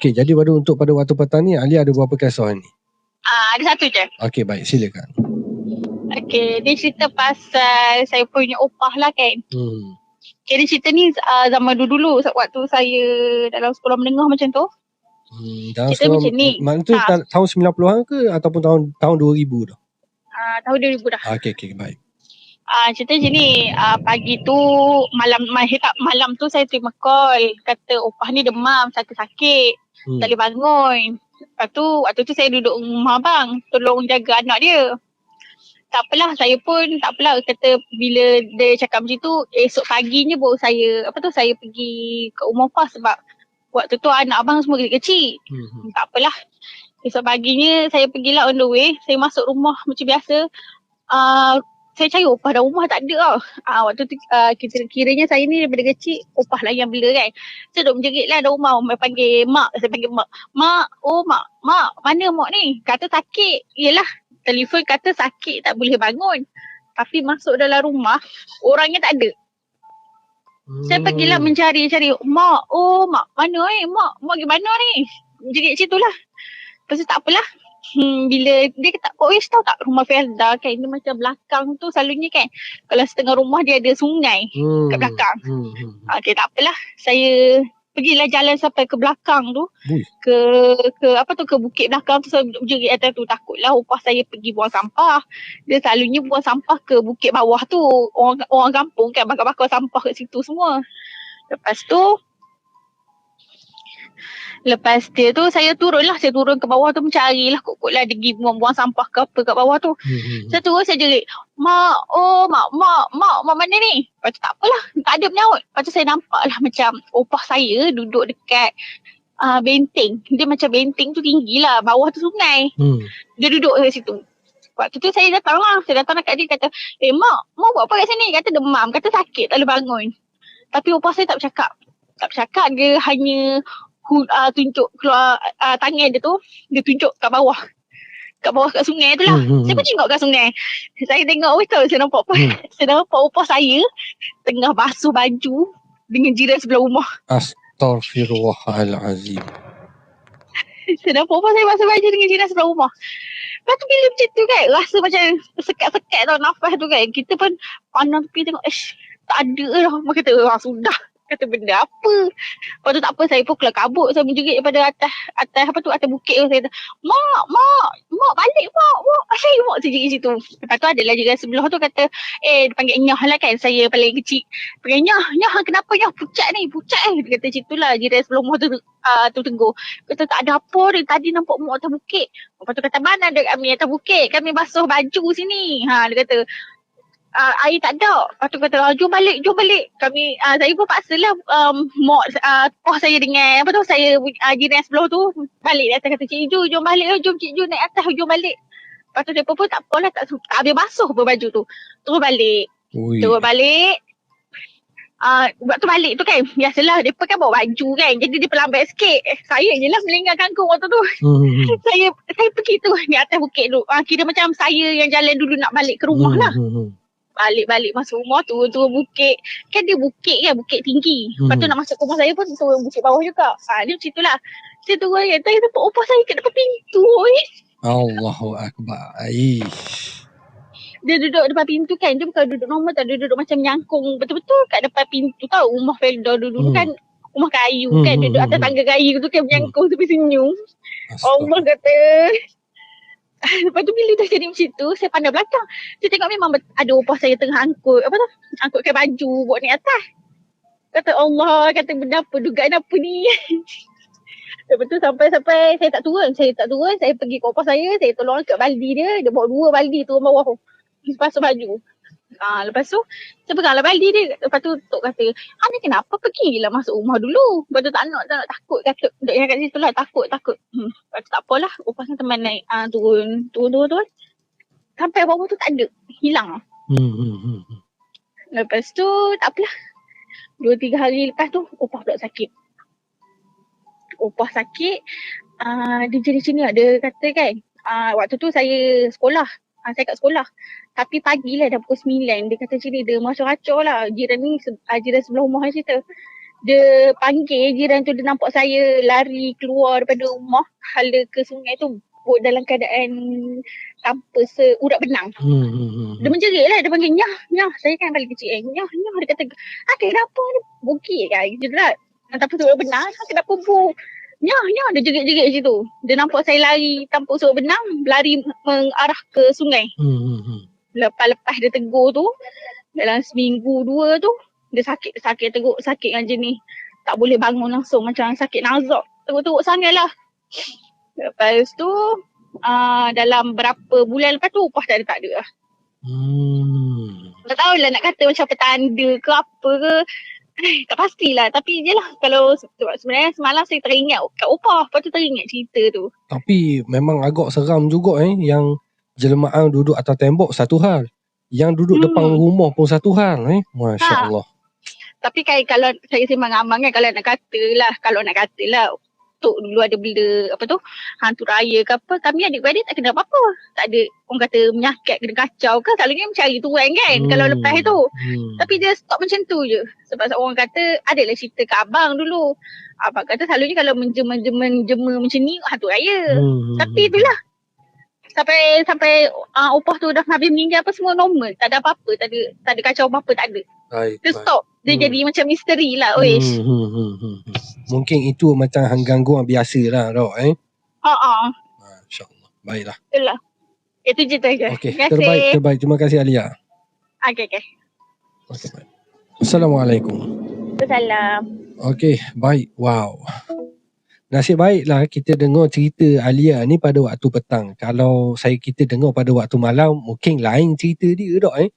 Okey, jadi pada waktu petang ni Ali ada berapa kisah ni? Ada satu je. Okey, baik, silakan. Okey, dia cerita pasal saya punya opah lah kan. Okay, dia cerita ni zaman dulu waktu saya dalam sekolah menengah macam tu. Cerita macam ni. Mana tu tahun 90-an ke ataupun tahun 2000 dah? Tahun 2000 dah. Okey, baik. Cerita macam ni, pagi tu malam tu saya terima call, kata opah ni demam, sakit-sakit, tak boleh bangun. Lepas tu waktu tu saya duduk rumah abang, tolong jaga anak dia. Tak apalah, saya pun tak apalah, kata bila dia cakap macam tu, esok paginya baru saya pergi ke rumah opah sebab waktu tu anak abang semua kecil-kecil. Tak apalah, esok paginya saya pergilah on the way, saya masuk rumah macam biasa. Saya cari opah dah, rumah tak ada tau. Waktu tu kiranya saya ni daripada kecil opah lah yang bela kan. Saya duduk menjerit lah dalam rumah. Panggil mak, saya panggil mak. Mak, mana mak ni? Kata sakit. Yelah, telefon kata sakit tak boleh bangun. Tapi masuk dalam rumah, orangnya tak ada. Saya pergilah mencari. Mak, mak mana mak gimana ni? Menjerit macam tu lah. Lepas tu tak apalah. Bila dia kata, tahu tak rumah Felda kan, dia macam belakang tu selalunya kan, kalau setengah rumah dia ada sungai kat belakang. Okay, tak apalah, saya pergilah jalan sampai ke belakang tu, ke bukit belakang tu. Saya berjerit atas tu, takutlah opah saya pergi buang sampah. Dia selalunya buang sampah ke bukit bawah tu, orang kampung kan bakar-bakar sampah kat situ semua. Lepas dia tu saya turun ke bawah tu, mencarilah kot lah dia pergi buang sampah ke apa kat bawah tu. Saya turun, saya jerit, mak mana ni? Lepas tu tak apalah, tak ada menyaut. Lepas tu saya nampak lah macam opah saya duduk dekat benteng. Dia macam benteng tu tinggi lah, bawah tu sungai. Dia duduk kat situ. Waktu tu saya datang kat dia, kata, mak buat apa kat sini? Kata demam, kata sakit, tak boleh bangun. Tapi opah saya tak bercakap, dia hanya tunjuk keluar tangan dia tu, dia tunjuk kat bawah kat sungai tu lah. Saya pun tengok kat sungai. Saya tengok, saya nampak apa? Saya nampak opah saya tengah basuh baju dengan jiran sebelah rumah. Astaghfirullahalazim. Saya nampak opah saya basuh baju dengan jiran sebelah rumah. Lepas tu bila macam tu kan, rasa macam sekat-sekat tau nafas tu kan. Kita pun pandang tepi tengok, tak ada lah. Mak kata, sudah. Kata benda apa. Lepas tu tak apa, saya pun keluar kabut. Saya menjerit daripada atas bukit tu. Saya kata, mak balik mak. Saya jerit situ. Lepas tu adalah jiran sebelah tu kata, dia panggil Nyah lah kan. Saya paling kecil. Panggil Nyah kenapa Nyah? Pucat ni. Dia kata macam tu lah. Jiran sebelah rumah tu tegur. Kata tak ada apa ni. Tadi nampak mak atas bukit. Lepas tu kata, mana ada kami atas bukit? Kami basuh baju sini. Dia kata, air tak ada. Lepas tu kata, jom balik. Kami, saya pun paksalah poh saya dengan saya jiran sebelah tu balik. Dia kata, Cik Ju jom balik. Jom Cik Ju naik atas, jom balik. Lepas tu mereka pun tak apalah, tak habis basuh pun baju tu. Terus balik. Waktu balik tu kan, biasalah mereka kan bawa baju kan, jadi dia pelambat sikit. Saya je lah melengah kangkung waktu tu. Saya pergi tu ni atas bukit tu. Kira macam saya yang jalan dulu nak balik ke rumah lah. Balik masuk rumah, turun bukit. Kan dia bukit tinggi. Lepas tu nak masuk ke rumah saya pun turun bukit bawah juga. Dia macam tu lah. Saya turun kan, saya nampak opah saya kat depan pintu. Allahu Akbar. Dia duduk depan pintu kan. Dia bukan duduk normal tau. Dia duduk macam menyangkung betul-betul kat depan pintu tau. Rumah Felda dulu kan rumah kayu kan. Duduk atas tangga kayu tu kan, menyangkung sampai senyum. Allah kata. Lepas tu bila dah jadi macam tu, saya pandang belakang. Saya tengok memang ada opah saya tengah angkutkan baju buat naik atas. Kata Allah, kata benda apa, dugaan apa ni. Lepas tu sampai saya tak turun. Saya pergi ke opah saya tolong angkat baldi dia. Dia bawa 2 baldi turun bawah tu. Basuh baju. Lepas tu saya peganglah baldi dia. Lepas tu Tok kata, ni kenapa pergilah masuk rumah dulu. Lepas tu tak nak takut. Kata duduk kat situ lah, takut. Lepas tu tak apalah, opah saya teman naik turun. Sampai bawah tu tak ada, hilang. Lepas tu tak apalah, 2-3 hari lepas tu opah pula sakit. Dia jadi sini ada kata kan, waktu tu saya sekolah. Saya kat sekolah. Tapi pagi lah dah pukul 9. Dia kata macam ni, dia macam racau lah. Jiran sebelah rumah saya cerita. Dia panggil jiran tu, dia nampak saya lari keluar daripada rumah, hala ke sungai tu dalam keadaan tanpa seurat benang. Dia menjerit lah, dia panggil Nyah, saya kan paling kecil Nyah, dia kata, kenapa ni bukit kan, jerat tanpa seurat benang, kenapa Nyah, dia jerit-jerit situ. Dia nampak saya lari tanpa seurat benang, lari mengarah ke sungai. Lepas dia tegur tu, dalam seminggu 2 tu, dia sakit teruk, sakit yang jenis tak boleh bangun langsung, macam sakit nazak, teruk-teruk sangat lah. Lepas tu dalam berapa bulan lepas tu upah tak ada lah. Tak tahulah nak kata macam petanda ke apa ke, tak pastilah. Tapi je lah, kalau sebenarnya semalam saya teringat kat upah, lepas tu teringat cerita tu. Tapi memang agak seram juga yang jelmaan duduk atas tembok satu hal, yang duduk depan rumah pun satu hal. Masya Allah. Tapi kan kalau saya sembang dengan abang kan, kalau nak katalah untuk dulu ada benda apa tu, hantu raya ke apa, kami adik-beradik tak kena apa-apa. Tak ada orang kata menyakat, kena kacau ke, selalunya mencari tuan kan kalau lepas tu. Tapi dia stop macam tu je. Sebab orang kata, adalah cerita kat abang dulu. Abang kata selalunya kalau menjema macam ni, hantu raya. Tapi itulah, sampai upah tu dah habis meninggal apa semua normal, tak ada apa-apa, tak ada kacau apa-apa, tak ada. Dia stop. Dia jadi macam misteri lah. Mungkin itu macam gangguan biasa lah dok. InsyaAllah. Baiklah. Itulah. Itu je saja. Okey, terbaik. Terima kasih Alia. Okey, baik. Assalamualaikum. Assalam. Okey, baik. Wow. Nasib baiklah kita dengar cerita Alia ni pada waktu petang. Kalau kita dengar pada waktu malam, mungkin lain cerita dia dok.